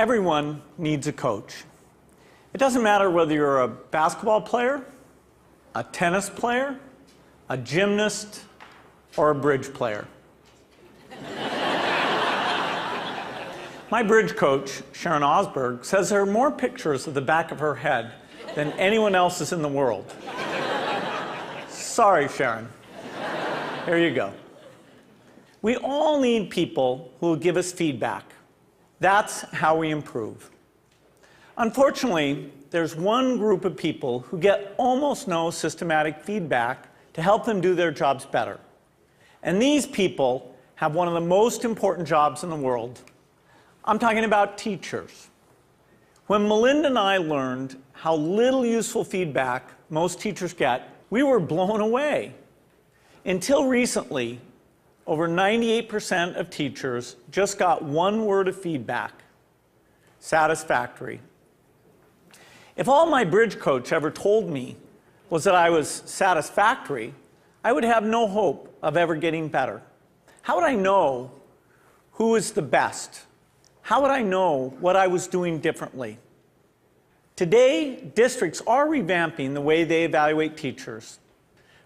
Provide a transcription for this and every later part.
Everyone needs a coach. It doesn't matter whether you're a basketball player, a tennis player, a gymnast, or a bridge player. My bridge coach, Sharon Osberg, says there are more pictures of the back of her head than anyone else's in the world. Sorry, Sharon. Here you go. We all need people who will give us feedback. That's how we improve. Unfortunately, there's one group of people who get almost no systematic feedback to help them do their jobs better. And these people have one of the most important jobs in the world. I'm talking about teachers. When Melinda and I learned how little useful feedback most teachers get, we were blown away. Until recently, over 98% of teachers just got one word of feedback: satisfactory. If all my bridge coach ever told me was that I was satisfactory, I would have no hope of ever getting better. How would I know who is the best? How would I know what I was doing differently? Today, districts are revamping the way they evaluate teachers,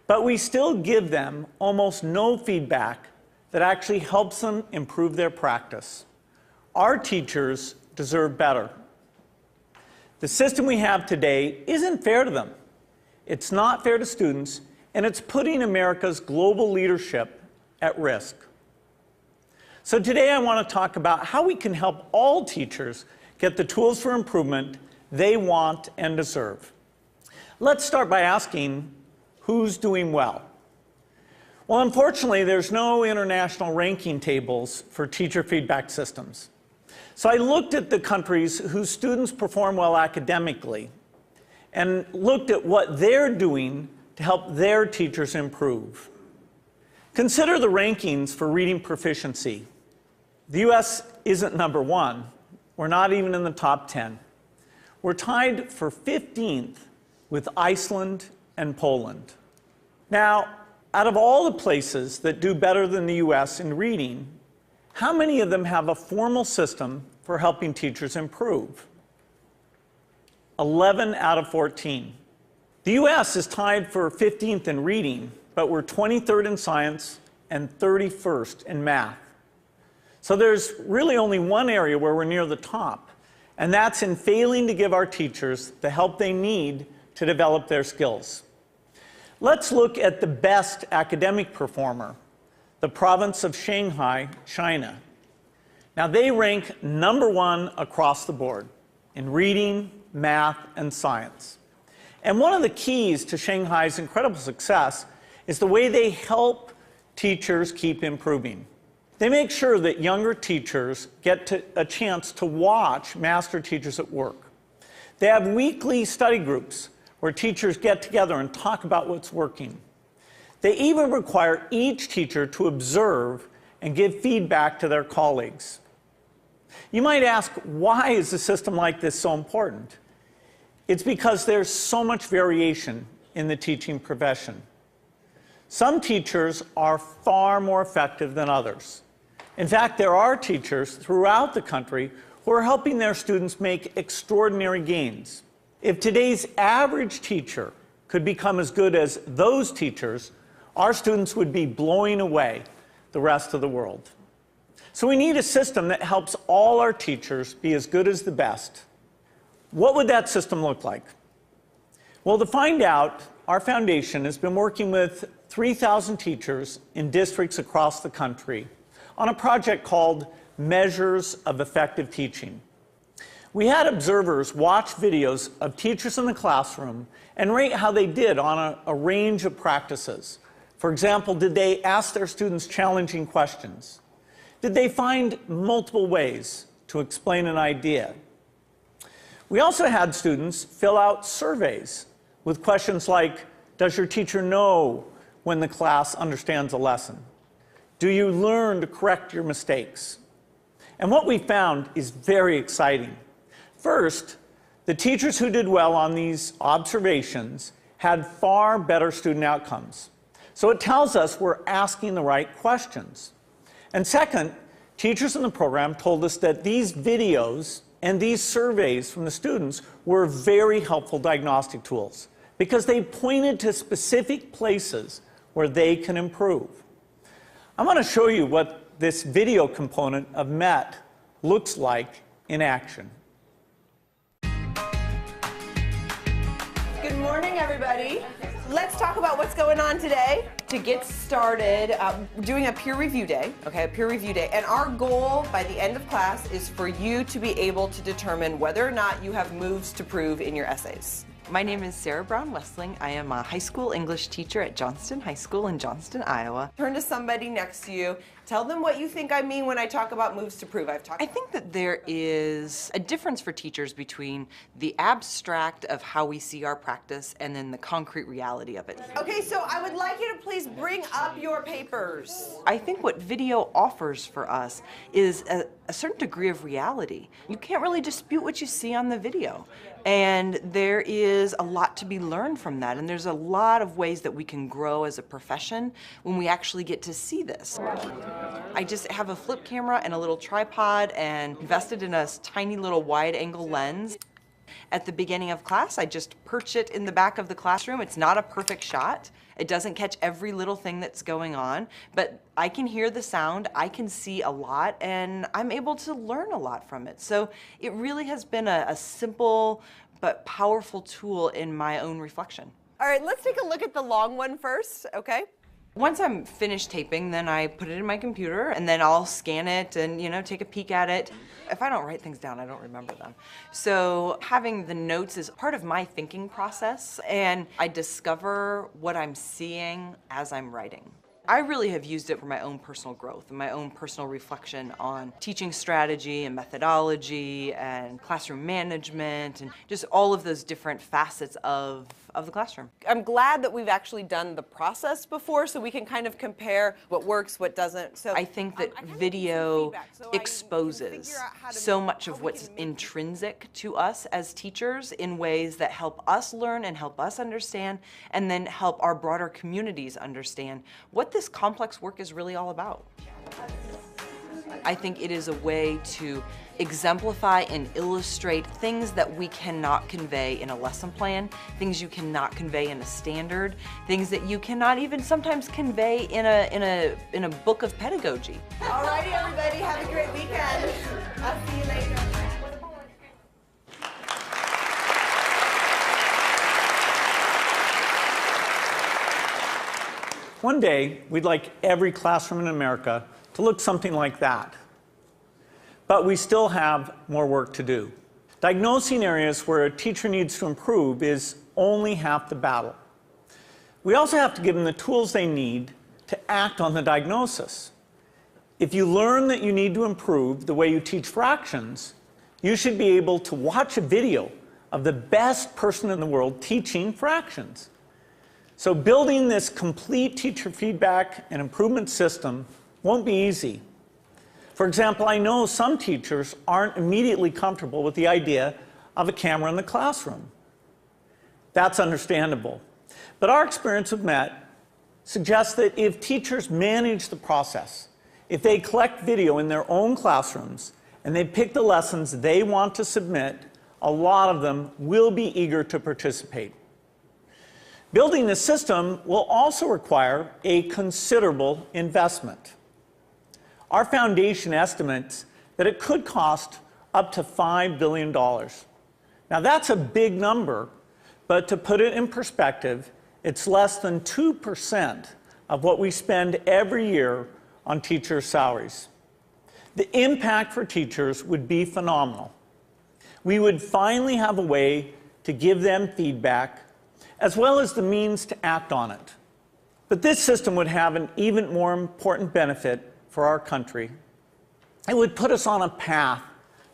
but we still give them almost no feedback that actually helps them improve their practice. Our teachers deserve better. The system we have today isn't fair to them. It's not fair to students, and it's putting America's global leadership at risk. So today I want to talk about how we can help all teachers get the tools for improvement they want and deserve. Let's start by asking, who's doing well? Well, unfortunately, there's no international ranking tables for teacher feedback systems. So I looked at the countries whose students perform well academically and looked at what they're doing to help their teachers improve. Consider the rankings for reading proficiency. The US isn't number one. We're not even in the top 10. We're tied for 15th with Iceland and Poland. Now, out of all the places that do better than the US in reading, how many of them have a formal system for helping teachers improve? 11 out of 14. The US is tied for 15th in reading, but we're 23rd in science and 31st in math. So there's really only one area where we're near the top, and that's in failing to give our teachers the help they need to develop their skills. Let's look at the best academic performer, the province of Shanghai, China. Now, they rank #1 across the board in reading, math, and science. And one of the keys to Shanghai's incredible success is the way they help teachers keep improving. They make sure that younger teachers get a chance to watch master teachers at work. They have weekly study groups where teachers get together and talk about what's working. They even require each teacher to observe and give feedback to their colleagues. You might ask, why is a system like this so important? It's because there's so much variation in the teaching profession. Some teachers are far more effective than others. In fact, there are teachers throughout the country who are helping their students make extraordinary gains. If today's average teacher could become as good as those teachers, our students would be blowing away the rest of the world. So we need a system that helps all our teachers be as good as the best. What would that system look like? Well, to find out, our foundation has been working with 3,000 teachers in districts across the country on a project called Measures of Effective Teaching. We had observers watch videos of teachers in the classroom and rate how they did on a range of practices. For example, did they ask their students challenging questions? Did they find multiple ways to explain an idea? We also had students fill out surveys with questions like, does your teacher know when the class understands a lesson? Do you learn to correct your mistakes? And what we found is very exciting. First, the teachers who did well on these observations had far better student outcomes. So it tells us we're asking the right questions. And second, teachers in the program told us that these videos And these surveys from the students were very helpful diagnostic tools because they pointed to specific places where they can improve. I want to show you what this video component of MET looks like in action. Good morning, everybody. Let's talk about what's going on today. To get started, we're doing a peer review day, okay, a peer review day. And our goal by the end of class is for you to be able to determine whether or not you have moves to prove in your essays. My name is Sarah Brown-Westling. I am a high school English teacher at Johnston High School in Johnston, Iowa. Turn to somebody next to you. Tell them what you think I mean when I talk about moves to prove. I think that there is a difference for teachers between the abstract of how we see our practice and then the concrete reality of it. Okay, so I would like you to please bring up your papers. I think what video offers for us is a certain degree of reality. You can't really dispute what you see on the video. And there is a lot to be learned from that. And there's a lot of ways that we can grow as a profession when we actually get to see this. I just have a flip camera and a little tripod and invested in a tiny little wide angle lens. At the beginning of class, I just perch it in the back of the classroom. It's not a perfect shot. It doesn't catch every little thing that's going on, but I can hear the sound, I can see a lot, and I'm able to learn a lot from it. So it really has been a simple but powerful tool in my own reflection. All right, let's take a look at the long one first, okay? Once I'm finished taping, then I put it in my computer and then I'll scan it and, take a peek at it. If I don't write things down, I don't remember them. So having the notes is part of my thinking process, and I discover what I'm seeing as I'm writing. I really have used it for my own personal growth and my own personal reflection on teaching strategy and methodology and classroom management and just all of those different facets of the classroom. I'm glad that we've actually done the process before so we can kind of compare what works, what doesn't. So I think that video exposes so much of what's intrinsic to us as teachers in ways that help us learn and help us understand, and then help our broader communities understand what this complex work is really all about. I think it is a way to exemplify and illustrate things that we cannot convey in a lesson plan, things you cannot convey in a standard, things that you cannot even sometimes convey in a book of pedagogy. All righty, everybody, have a great weekend. I'll see you later. One day, we'd like every classroom in America to look something like that. But we still have more work to do. Diagnosing areas where a teacher needs to improve is only half the battle. We also have to give them the tools they need to act on the diagnosis. If you learn that you need to improve the way you teach fractions, you should be able to watch a video of the best person in the world teaching fractions. So building this complete teacher feedback and improvement system won't be easy. For example, I know some teachers aren't immediately comfortable with the idea of a camera in the classroom. That's understandable. But our experience with MET suggests that if teachers manage the process, if they collect video in their own classrooms and they pick the lessons they want to submit, a lot of them will be eager to participate. Building this system will also require a considerable investment. Our foundation estimates that it could cost up to $5 billion. Now that's a big number, but to put it in perspective, it's less than 2% of what we spend every year on teachers' salaries. The impact for teachers would be phenomenal. We would finally have a way to give them feedback, as well as the means to act on it. But this system would have an even more important benefit for our country. It would put us on a path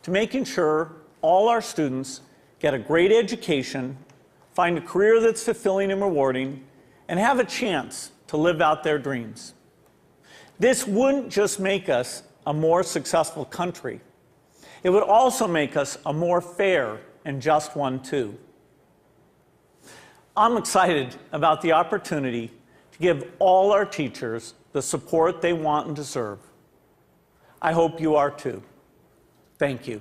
to making sure all our students get a great education, find a career that's fulfilling and rewarding, and have a chance to live out their dreams. This wouldn't just make us a more successful country. It would also make us a more fair and just one, too. I'm excited about the opportunity to give all our teachers the support they want and deserve. I hope you are too. Thank you.